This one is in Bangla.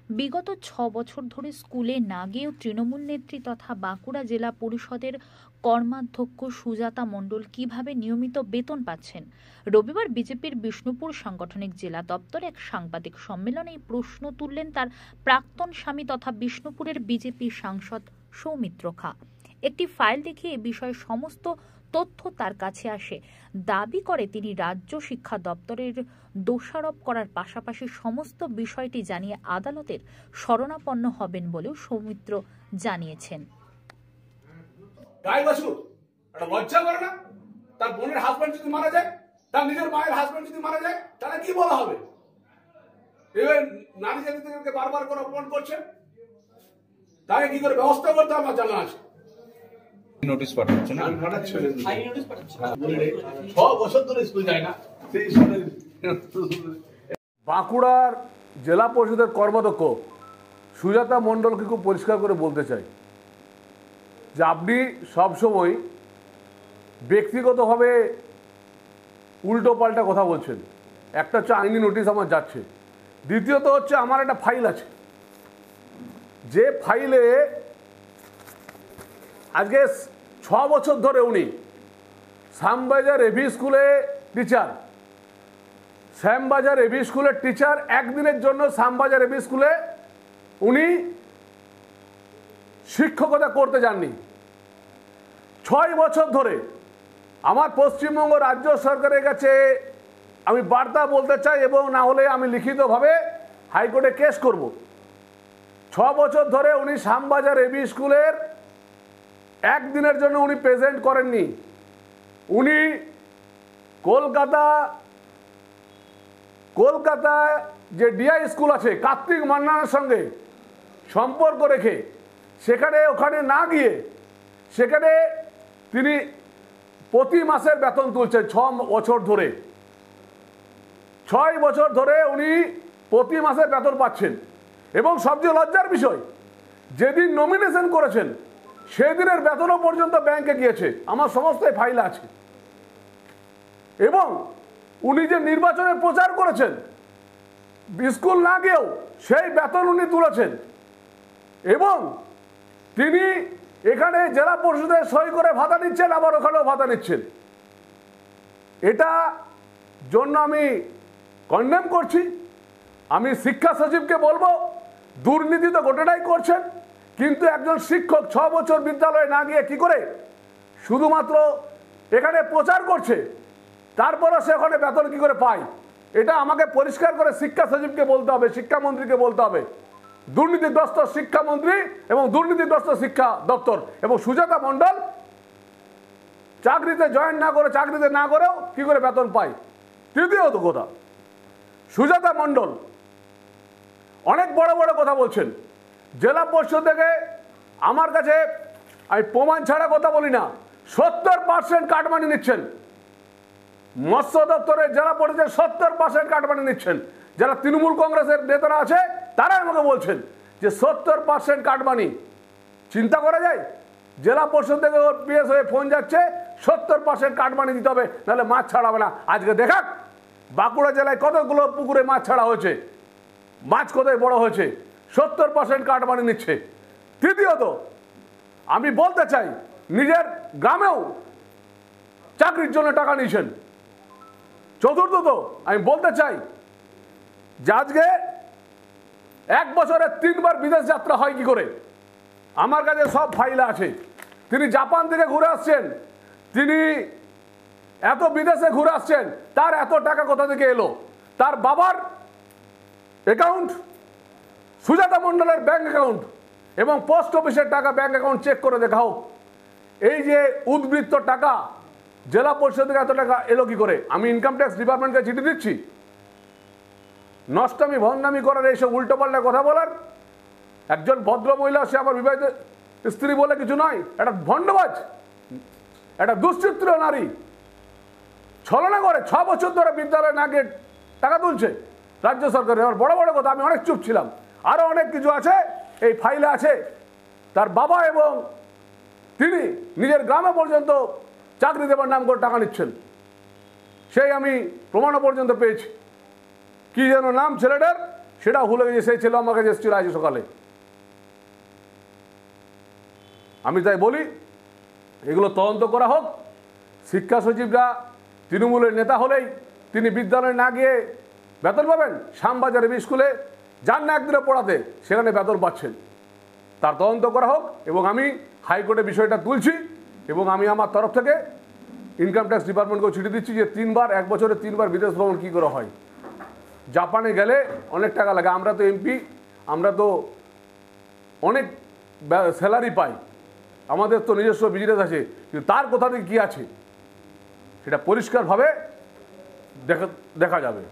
বিগত ৬ বছর ধরে স্কুলে না গিয়েও তৃণমূল নেত্রী তথা বাঁকুড়া জেলা পরিষদের কর্মাধ্যক্ষ সুজাতা মণ্ডল কিভাবে নিয়মিত বেতন পাচ্ছেন। রবিবার বিজেপির বিষ্ণুপুর সাংগঠনিক জেলা দপ্তরে এক সাংবাদিক সম্মেলনে এই প্রশ্ন তুললেন তার প্রাক্তন স্বামী তথা বিষ্ণুপুরের বিজেপি সাংসদ সৌমিত্র খা। একটি ফাইল দেখিয়ে এ বিষয়ে সমস্ত তথ্য তার কাছে আসে। দাবি করে তিনি রাজ্য শিক্ষা দপ্তরের দোষারোপ করার পাশাপাশি সমস্ত বিষয়টি জানিয়ে আদালতের শরণাপন্ন হবেন বলেও সৌমিত্র জানিয়েছেন। লজ্জা করে না? তার বোনের হাজবেন্ড যদি মারা যায়, তার নিজের মায়ের হাজবেন্ড যদি মারা যায়, তাহলে কি বলা হবে? এবার নারী জাতিকে বারবার করে অপমান করছেন, তাকে কি করে ব্যবস্থা করতে আমার জানা আছে। নোটিশ পাঠাচ্ছে না, বছর ধরে স্কুল যায় না। বাঁকুড়ার জেলা পরিষদের কর্মাধ্যক্ষ সুজাতা মণ্ডলকে খুব পরিষ্কার করে বলতে চাই যে আপনি সবসময় ব্যক্তিগতভাবে উল্টো পাল্টা কথা বলছেন। একটা হচ্ছে আইনি নোটিশ আমার যাচ্ছে, দ্বিতীয়ত হচ্ছে আমার একটা ফাইল আছে, যে ফাইলে আজকে 6 বছর ধরে উনি শ্যামবাজার এভি স্কুলে টিচার, শ্যামবাজার এভি স্কুলের টিচার একদিনের জন্য শ্যামবাজার এভি স্কুলে উনি শিক্ষকতা করতে যাননি। 6 বছর ধরে আমার পশ্চিমবঙ্গ রাজ্য সরকারের কাছে আমি বার্তা বলতে চাই, এবং না হলে আমি লিখিতভাবে হাইকোর্টে কেস করব। 6 বছর ধরে উনি শ্যামবাজার এভি স্কুলের একদিনের জন্য উনি প্রেজেন্ট করেননি। উনি কলকাতায় যে ডিআই স্কুল আছে কার্তিক মান্নানের সঙ্গে সম্পর্ক রেখে ওখানে না গিয়ে সেখানে তিনি প্রতি মাসের বেতন তুলছেন 6 বছর ধরে। 6 বছর ধরে উনি প্রতি মাসের বেতন পাচ্ছেন, এবং সবচেয়ে লজ্জার বিষয়, যেদিন নমিনেশন করেছেন সেদিনের বেতনও পর্যন্ত ব্যাংকে গিয়েছে। আমার সমস্ত ফাইল আছে। এবং উনি যে নির্বাচনে প্রচার করেছেন স্কুল না গিয়েও সেই বেতন উনি তুলেছেন, এবং তিনি এখানে জেলা পরিষদে সই করে ভাতা নিচ্ছেন, আবার ওখানেও ভাতা নিচ্ছেন। এটা জন্য আমি কন্ডেম করছি। আমি শিক্ষা সচিবকে বলবো, দুর্নীতি তো গোটাটাই করছেন, কিন্তু একজন শিক্ষক 6 বছর বিদ্যালয়ে না গিয়ে কি করে শুধুমাত্র এখানে প্রচার করছে, তারপরে সে ওখানে বেতন কি করে পায়? এটা আমাকে পরিষ্কার করে শিক্ষা সচিবকে বলতে হবে, শিক্ষামন্ত্রীকে বলতে হবে। দুর্নীতিগ্রস্ত শিক্ষামন্ত্রী এবং দুর্নীতিগ্রস্ত শিক্ষা দপ্তর এবং সুজাতা মণ্ডল চাকরিতে জয়েন না করে, চাকরিতে না করেও কি করে বেতন পায়। তৃতীয়ত কথা, সুজাতা মণ্ডল অনেক বড় বড় কথা বলছেন। জেলা পরিষদ থেকে আমার কাছে, আমি প্রমাণ ছাড়া কথা বলি না, 70% কাটমানি নিচ্ছেন। মৎস্য দপ্তরের জেলা পরিষদের 70% কাটমানি নিচ্ছেন। যারা তৃণমূল কংগ্রেসের নেতারা আছে তারাই আমাকে বলছেন যে 70% কাটমানি। চিন্তা করা যায়? জেলা পরিষদ থেকে ওর পিএস হয়ে ফোন যাচ্ছে, 70% কাটমানি দিতে হবে, নাহলে মাছ ছাড়াবে না। আজকে দেখাক বাঁকুড়া জেলায় কতগুলো পুকুরে মাছ ছাড়া হয়েছে, মাছ কোথায় বড় হয়েছে, 70% কাটমানি নিচ্ছে। তৃতীয়ত আমি বলতে চাই, নিজের গ্রামেও চাকরির জন্য টাকা নিয়েছেন। চতুর্থত আমি বলতে চাই যে আজকে 1 বছরে 3 বার বিদেশ যাত্রা হয় কি করে? আমার কাছে সব ফাইল আছে। তিনি জাপান থেকে ঘুরে আসছেন, তিনি এত বিদেশে ঘুরে আসছেন, তার এত টাকা কোথা থেকে এলো? তার বাবার অ্যাকাউন্ট, সুজাতা মণ্ডলের ব্যাংক অ্যাকাউন্ট এবং পোস্ট অফিসের টাকা ব্যাংক অ্যাকাউন্ট চেক করে দেখাও। এই যে উদ্বৃত্ত টাকা জেলা পরিষদ থেকে এত টাকা এলো কি করে? আমি ইনকাম ট্যাক্স ডিপার্টমেন্টকে চিঠি দিচ্ছি। নষ্টামি ভণ্ডামি করার, এইসব উল্টোপাল্টা কথা বলার, একজন ভদ্র মহিলা, সে আমার বিবাহিত স্ত্রী বলে কিছু নয়, একটা ভণ্ডবাজ, একটা দুশ্চিত্র নারী, ছলনা করে 6 বছর ধরে বিদ্যালয়ে না গিয়ে টাকা তুলছে রাজ্য সরকারের। আমার বড় বড় কথা, আমি অনেক চুপ ছিলাম। আরও অনেক কিছু আছে, এই ফাইলে আছে। তার বাবা এবং তিনি নিজের গ্রামে পর্যন্ত চাকরি দেবার নাম করে টাকা নিচ্ছেন, সেই আমি প্রমাণও পর্যন্ত পেয়েছি। কি যেন নাম ছেলেটার, সেটাও ভুলে গেছে। সেই ছেলে আমার কাছে এসেছিল আজ সকালে। আমি তাই বলি এগুলো তদন্ত করা হোক। শিক্ষা সচিবরা তৃণমূলের নেতা হলেই তিনি বিদ্যালয়ে না গিয়ে বেতন পাবেন? শ্যামবাজারের স্কুলে যান না একদিনে পড়াতে, সেখানে বেতন পাচ্ছেন। তার তদন্ত করা হোক এবং আমি হাইকোর্টে বিষয়টা তুলছি এবং আমি আমার তরফ থেকে ইনকাম ট্যাক্স ডিপার্টমেন্টকেও চিঠি দিচ্ছি যে 3 বার, 1 বছরে 3 বার বিদেশ ভ্রমণ কী করে হয়। জাপানে গেলে অনেক টাকা লাগে, আমরা তো এমপি, আমরা তো অনেক স্যালারি পাই, আমাদের তো নিজস্ব বিজনেস আছে, কিন্তু তার কোথা থেকে কী আছে সেটা পরিষ্কারভাবে দেখা যাবে।